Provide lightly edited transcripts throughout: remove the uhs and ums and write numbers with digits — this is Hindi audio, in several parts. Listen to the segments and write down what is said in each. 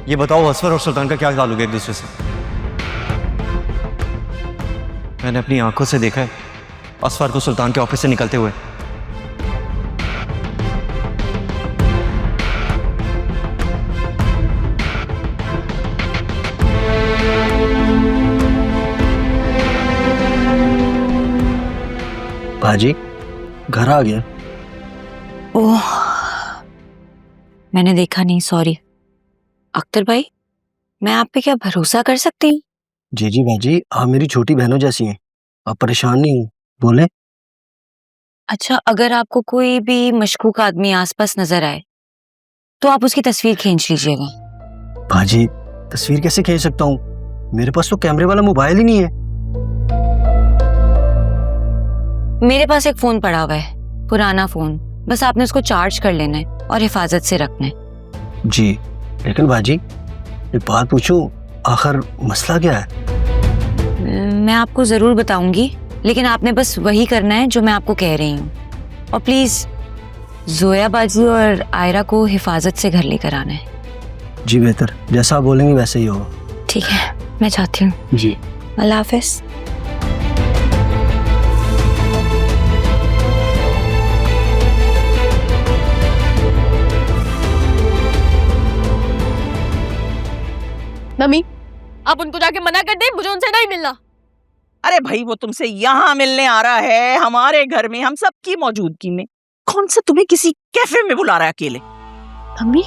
ये बताओ, असफर और सुल्तान का क्या ताल्लुक है एक दूसरे से? मैंने अपनी आंखों से देखा है असफर को सुल्तान के ऑफिस से निकलते हुए। बाजी घर आ गया। ओह, मैंने देखा नहीं, सॉरी। अख्तर भाई, मैं आप पे क्या भरोसा कर सकती हूँ? जी बाजी, आप मेरी छोटी बहनों जैसी हैं, आप परेशान नहीं हो, बोले। अच्छा, अगर आपको कोई भी मशकूक आदमी आसपास नजर आए तो आप उसकी तस्वीर खींच लीजिएगा। बाजी तस्वीर कैसे खींच सकता हूँ, मेरे पास तो कैमरे वाला मोबाइल ही नहीं है। मेरे पास एक फोन पड़ा हुआ है, पुराना फोन, बस आपने उसको चार्ज कर लेना है और हिफाजत से रखना है। जी, लेकिन बाजी एक बात पूछूं, आखिर मसला क्या है? मैं आपको जरूर बताऊंगी, लेकिन आपने बस वही करना है जो मैं आपको कह रही हूँ। और प्लीज जोया बाजी और आयरा को हिफाजत से घर लेकर आना है। जी बेहतर, जैसा आप बोलेंगे वैसे ही होगा। ठीक है, मैं चाहती हूँ। जी, अल्लाह हाफिज। मम्मी, आप उनको जाके मना कर दें, मुझे उनसे नहीं मिलना। अरे भाई, वो तुमसे यहाँ मिलने आ रहा है हमारे घर में, हम सबकी मौजूदगी में। कौन सा तुम्हें किसी कैफे में बुला रहा है अकेले? मम्मी,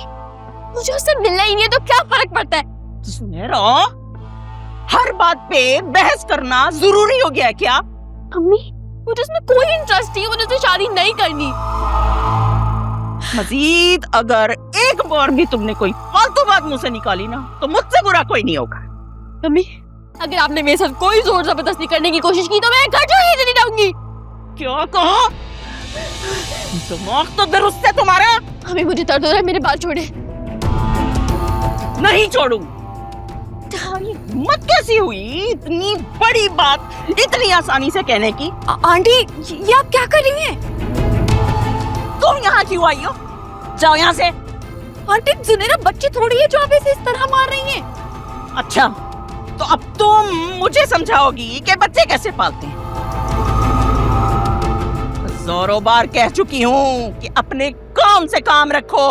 मुझे उससे मिलना ही नहीं है तो क्या फर्क पड़ता है? सुनहरा, हर बात पे बहस करना जरूरी हो गया है क्या? मम्मी, मुझे उसमें कोई इंटरेस्ट नहीं है, मुझे उससे शादी नहीं करनी। मजीद अगर एक बार भी तुमने कोई फालतू बात मुंह से निकाली ना, तो मुझसे बुरा कोई नहीं होगा। मम्मी, अगर आपने मेरे साथ कोई जोर जबरदस्ती करने की कोशिश की तो मैं घर छोड़ के चली जाऊंगी। क्या कहा? दिमाग तो दुरुस्त है तुम्हारा। मम्मी, मुझे दर्द हो रहा है, मेरे बाल छोड़े। नहीं छोड़ूंगी। तुम्हारी हिम्मत कैसी हुई इतनी बड़ी बात इतनी आसानी से कहने की? आंटी, ये आप क्या कर रही हैं? तुम यहाँ क्यों आई हो? जाओ यहाँ से। आंटी, जुनेरा बच्ची थोड़ी है जो आप इसे इस तरह मार रही हैं। अच्छा, तो अब तुम मुझे समझाओगी कि बच्चे कैसे पालते हैं। जोरों बार कह चुकी हूँ कि अपने काम से काम रखो,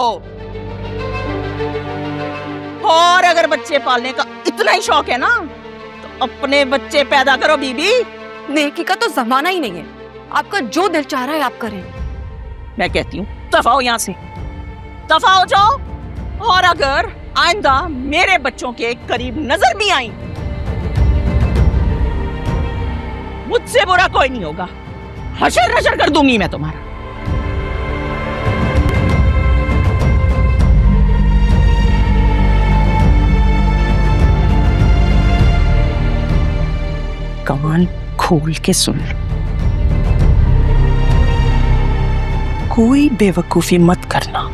और अगर बच्चे पालने का इतना ही शौक है ना, तो अपने बच्चे पैदा करो बीबी। नेकी का तो जमाना ही नहीं है, आपका जो दिल चाह रहा है आप करें। मैं कहती हूँ दफा हो यहाँ से, दफा हो जाओ। और अगर आइंदा मेरे बच्चों के करीब नजर भी आई, मुझसे बुरा कोई नहीं होगा, हशर हशर कर दूंगी मैं तुम्हारा। कान खोल के सुन लो, कोई बेवकूफी मत करना।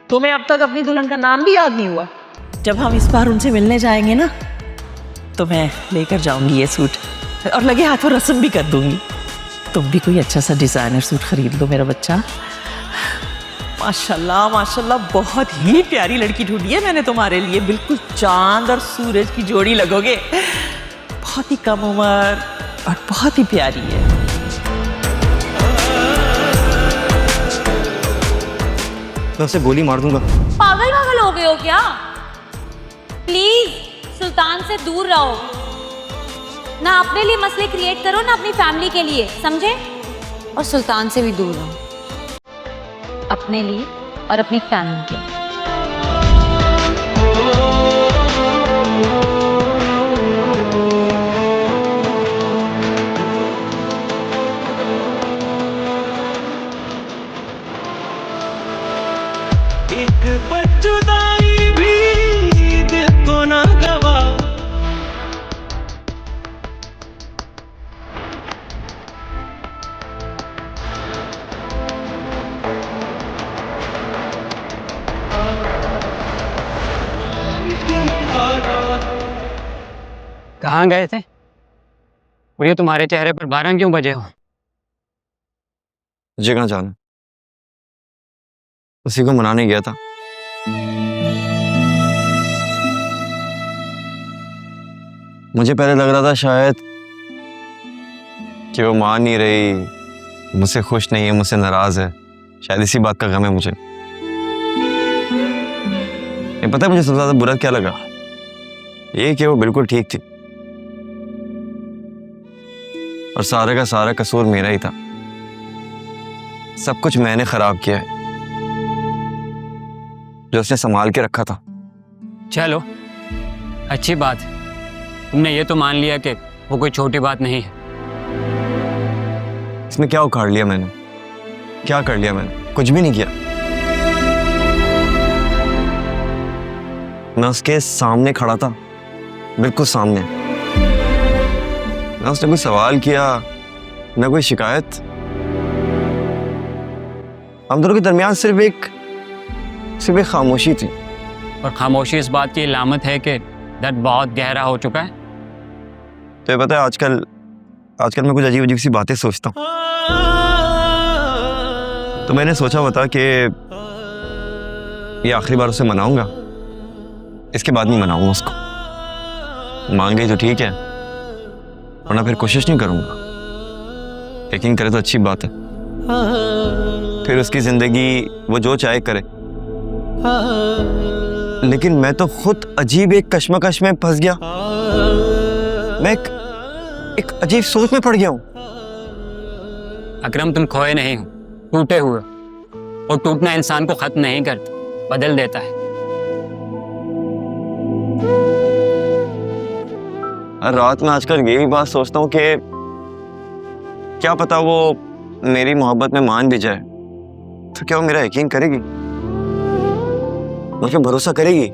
तुम्हें अब तक अपनी दुल्हन का नाम भी याद नहीं हुआ? जब हम इस बार उनसे मिलने जाएंगे ना, तो मैं लेकर जाऊंगी ये सूट और लगे हाथों रस्म भी कर दूंगी। तुम भी कोई अच्छा सा डिजाइनर सूट खरीद लो मेरा बच्चा। माशाल्लाह माशाल्लाह, बहुत ही प्यारी लड़की ढूंढी है मैंने तुम्हारे लिए, बिल्कुल चांद और सूरज की जोड़ी लगोगे। बहुत ही कम उम्र और बहुत ही प्यारी है। मैं उसे गोली मार दूंगा। पागल पागल हो गए हो क्या? प्लीज सुल्तान से दूर रहो, ना अपने लिए मसले क्रिएट करो ना अपनी फैमिली के लिए, समझे? और सुल्तान से भी दूर रहो। अपने लिए और अपनी फैमिली के लिए। एक बजुदाई भी दिल को ना गवा। कहाँ गए थे? मुझे तुम्हारे चेहरे पर 12 क्यों बजे हो? मुझे कहाँ जाना, उसी को मनाने गया था। मुझे पहले लग रहा था शायद कि वो मान नहीं रही, मुझसे खुश नहीं है, मुझसे नाराज है, शायद इसी बात का गम है मुझे। ये पता है मुझे सबसे ज्यादा बुरा क्या लगा? ये कि वो बिल्कुल ठीक थी और सारे का सारा कसूर मेरा ही था। सब कुछ मैंने खराब किया है जो उसने संभाल के रखा था। चलो अच्छी बात है, तुमने ये तो मान लिया कि वो कोई छोटी बात नहीं है। इसमें क्या उखाड़ लिया मैंने? क्या कर लिया मैंने? कुछ भी नहीं किया। मैं उसके सामने खड़ा था, बिल्कुल सामने। ना उसने कोई सवाल किया, ना कोई शिकायत। हम दोनों के दरमियान सिर्फ एक खामोशी थी। और खामोशी इस बात की इलामत है कि दर्द बहुत गहरा हो चुका है। तो ये पता है आजकल मैं कुछ अजीब अजीब सी बातें सोचता हूँ। तो मैंने सोचा बता कि ये आखिरी बार उसे मनाऊंगा, इसके बाद नहीं मनाऊंगा उसको। मान गई तो ठीक है, वरना फिर कोशिश नहीं करूंगा। यकीन करे तो अच्छी बात है, फिर उसकी जिंदगी वो जो चाहे करे। लेकिन मैं तो खुद अजीब एक कश्मकश में फंस गया। मैं एक अजीब सोच में पड़ गया हूँ। अकरम तुम खोए नहीं हो, टूटे हुए हो। और टूटना इंसान को खत्म नहीं करता, बदल देता है। हर रात में आजकल यही बात सोचता हूँ कि क्या पता वो मेरी मोहब्बत में मान भी जाए तो क्या वो मेरा यकीन करेगी, मुझे भरोसा करेगी,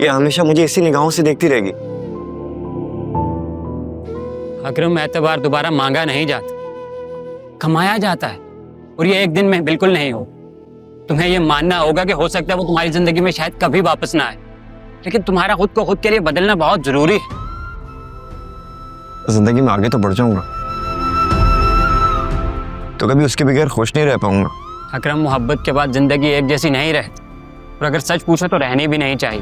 या हमेशा मुझे इसी निगाहों से देखती रहेगी? अकरम एतबार दोबारा मांगा नहीं जाता, कमाया जाता है। और ये एक दिन में बिल्कुल नहीं हो। तुम्हें ये मानना होगा कि हो सकता है वो तुम्हारी जिंदगी में शायद कभी वापस ना आए, लेकिन तुम्हारा खुद को खुद के लिए बदलना बहुत जरूरी है। जिंदगी में आगे तो बढ़ जाऊंगा, तो कभी उसके बगैर खुश नहीं रह पाऊंगा। अकरम मोहब्बत के बाद जिंदगी एक जैसी नहीं रहती, और अगर सच पूछो तो रहनी भी नहीं चाहिए।